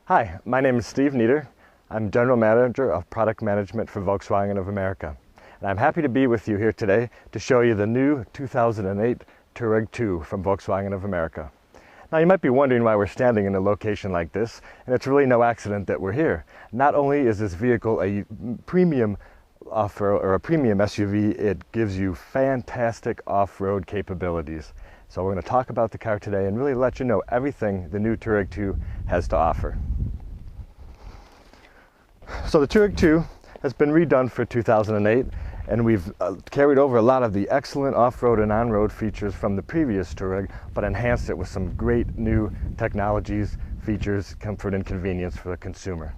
Hi, my name is Steve Nieder. I'm General Manager of Product Management for Volkswagen of America. And I'm happy to be with you here today to show you the new 2008 Touareg 2 from Volkswagen of America. Now you might be wondering why we're standing in a location like this, and it's really no accident that we're here. Not only is this vehicle a premium off-road or a premium SUV, it gives you fantastic off-road capabilities. So we're going to talk about the car today and really let you know everything the new Touareg 2 has to offer. So the Touareg 2 has been redone for 2008, and we've carried over a lot of the excellent off-road and on-road features from the previous Touareg, but enhanced it with some great new technologies, features, comfort, and convenience for the consumer.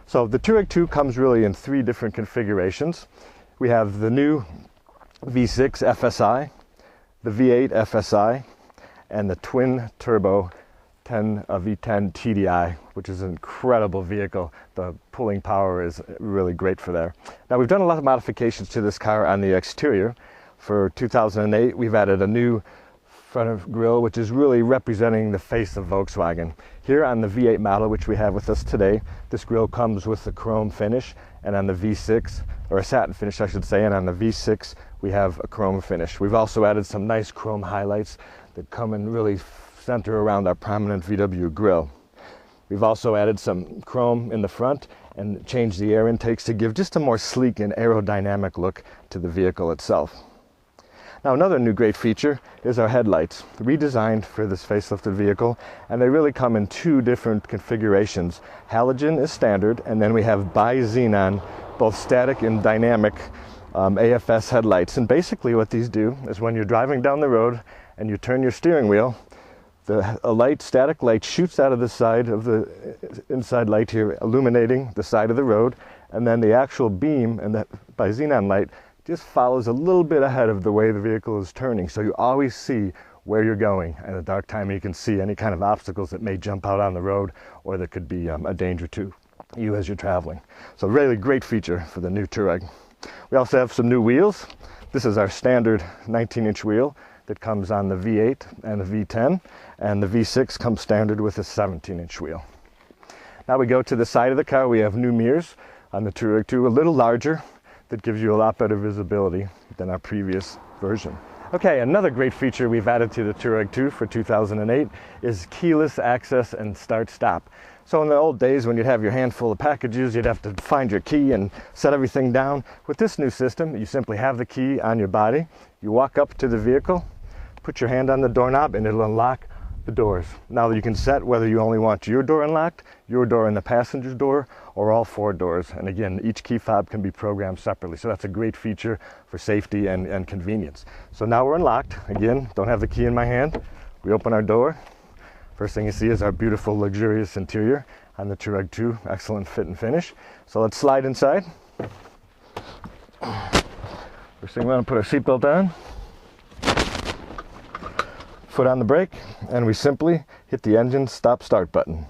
So the Touareg 2 comes really in three different configurations. We have the new V6 FSI, the V8 FSI, and the twin-turbo V10 TDI, which is an incredible vehicle. The pulling power is really great for there. Now we've done a lot of modifications to this car on the exterior. For 2008, we've added a new front grille, which is really representing the face of Volkswagen. Here on the V8 model, which we have with us today, this grille comes with the chrome finish, and on the V6, or a satin finish I should say, and on the V6 we have a chrome finish. We've also added some nice chrome highlights that come and really center around our prominent VW grille. We've also added some chrome in the front and changed the air intakes to give just a more sleek and aerodynamic look to the vehicle itself. Now another new great feature is our headlights, redesigned for this facelifted vehicle, and they really come in two different configurations. Halogen is standard, and then we have bi-xenon, both static and dynamic AFS headlights. And basically what these do is when you're driving down the road and you turn your steering wheel, a static light shoots out of the side of the inside light here, illuminating the side of the road, and then the actual beam and the bi-xenon light just follows a little bit ahead of the way the vehicle is turning, so you always see where you're going. In the dark time you can see any kind of obstacles that may jump out on the road or that could be a danger to you as you're traveling. So really great feature for the new Touareg. We also have some new wheels. This is our standard 19-inch wheel that comes on the V8 and the V10, and the V6 comes standard with a 17-inch wheel. Now we go to the side of the car. We have new mirrors on the Touareg 2, a little larger, that gives you a lot better visibility than our previous version. Okay, another great feature we've added to the Touareg 2 for 2008 is keyless access and start-stop. So in the old days when you'd have your handful of packages, you'd have to find your key and set everything down. With this new system, you simply have the key on your body, you walk up to the vehicle, put your hand on the doorknob, and it'll unlock the doors. Now you can set whether you only want your door unlocked, your door and the passenger's door, or all four doors. And again, each key fob can be programmed separately. So that's a great feature for safety and convenience. So now we're unlocked. Again, don't have the key in my hand. We open our door. First thing you see is our beautiful, luxurious interior on the Touareg 2. Excellent fit and finish. So let's slide inside. First thing we want to put our seatbelt on. Foot on the brake, and we simply hit the engine stop-start button.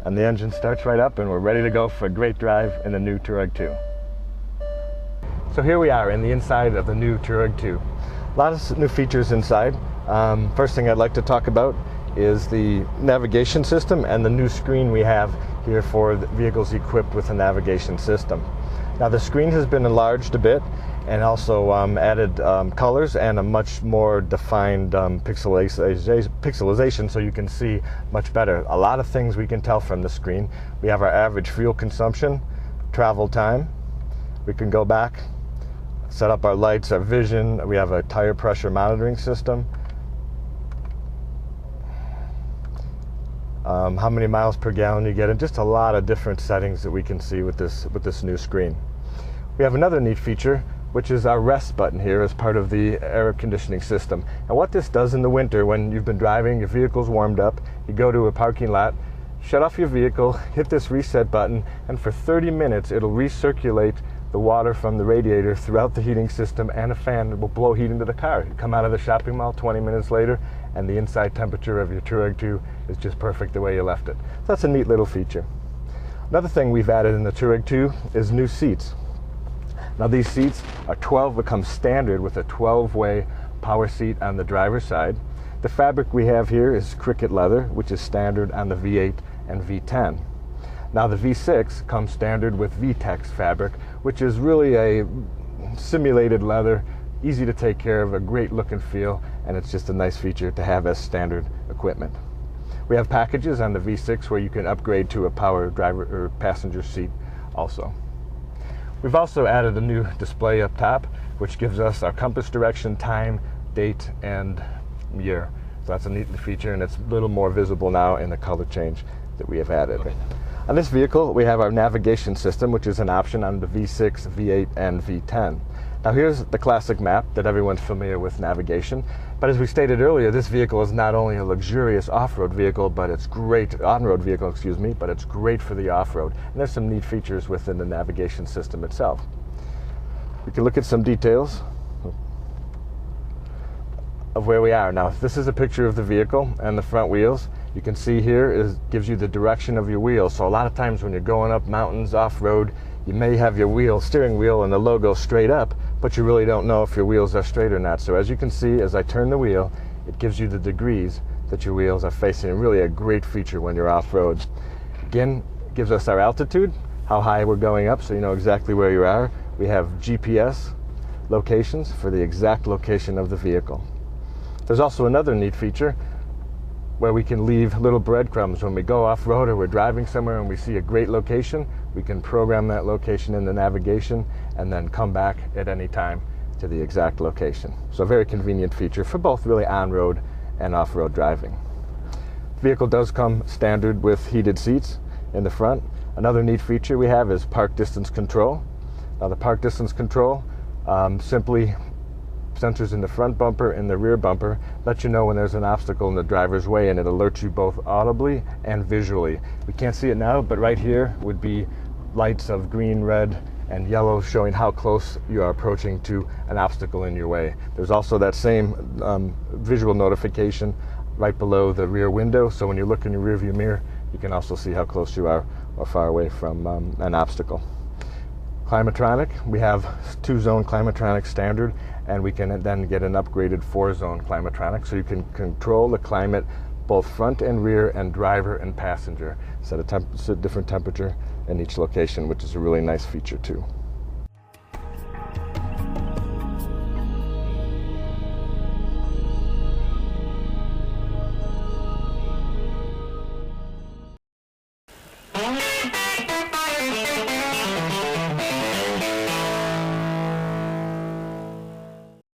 And the engine starts right up, and we're ready to go for a great drive in the new Touareg 2. So here we are in the inside of the new Touareg 2. A lot of new features inside. First thing I'd like to talk about is the navigation system and the new screen we have here for the vehicles equipped with a navigation system. Now the screen has been enlarged a bit, and also added colors and a much more defined pixelization, so you can see much better. A lot of things we can tell from the screen. We have our average fuel consumption, travel time. We can go back, set up our lights, our vision. We have a tire pressure monitoring system. How many miles per gallon you get, and just a lot of different settings that we can see with this new screen. We have another neat feature, which is our rest button here as part of the air conditioning system. And what this does in the winter, when you've been driving, your vehicle's warmed up, you go to a parking lot, shut off your vehicle, hit this reset button, and for 30 minutes it'll recirculate the water from the radiator throughout the heating system, and a fan will blow heat into the car. You come out of the shopping mall 20 minutes later, and the inside temperature of your Touareg 2 is just perfect the way you left it. So that's a neat little feature. Another thing we've added in the Touareg 2 is new seats. Now these seats are become standard with a 12-way power seat on the driver's side. The fabric we have here is Cricut leather, which is standard on the V8 and V10. Now the V6 comes standard with VTEX fabric, which is really a simulated leather, easy to take care of, a great look and feel, and it's just a nice feature to have as standard equipment. We have packages on the V6 where you can upgrade to a power driver or passenger seat also. We've also added a new display up top, which gives us our compass direction, time, date, and year. So that's a neat feature, and it's a little more visible now in the color change that we have added. Okay. On this vehicle, we have our navigation system, which is an option on the V6, V8, and V10. Now here's the classic map that everyone's familiar with navigation, but as we stated earlier, this vehicle is not only a luxurious off-road vehicle, but it's great, on-road vehicle, excuse me, but it's great for the off-road. And there's some neat features within the navigation system itself. We can look at some details of where we are. Now, this is a picture of the vehicle and the front wheels. You can see here gives you the direction of your wheels. So a lot of times when you're going up mountains off-road, you may have your steering wheel and the logo straight up, but you really don't know if your wheels are straight or not. So as you can see, as I turn the wheel, it gives you the degrees that your wheels are facing. Really a great feature when you're off-road. Again, it gives us our altitude, how high we're going up, so you know exactly where you are. We have GPS locations for the exact location of the vehicle. There's also another neat feature where we can leave little breadcrumbs. When we go off-road or we're driving somewhere and we see a great location, we can program that location in the navigation and then come back at any time to the exact location. So a very convenient feature for both really on-road and off-road driving. The vehicle does come standard with heated seats in the front. Another neat feature we have is park distance control. Now the park distance control simply sensors in the front bumper and the rear bumper let you know when there's an obstacle in the driver's way, and it alerts you both audibly and visually. We can't see it now, but right here would be lights of green, red, and yellow showing how close you are approaching to an obstacle in your way. There's also that same visual notification right below the rear window, so when you look in your rearview mirror, you can also see how close you are or far away from an obstacle. Climatronic, we have 2-zone Climatronic standard, and we can then get an upgraded 4-zone Climatronic, so you can control the climate both front and rear and driver and passenger. Set a different temperature in each location, which is a really nice feature too.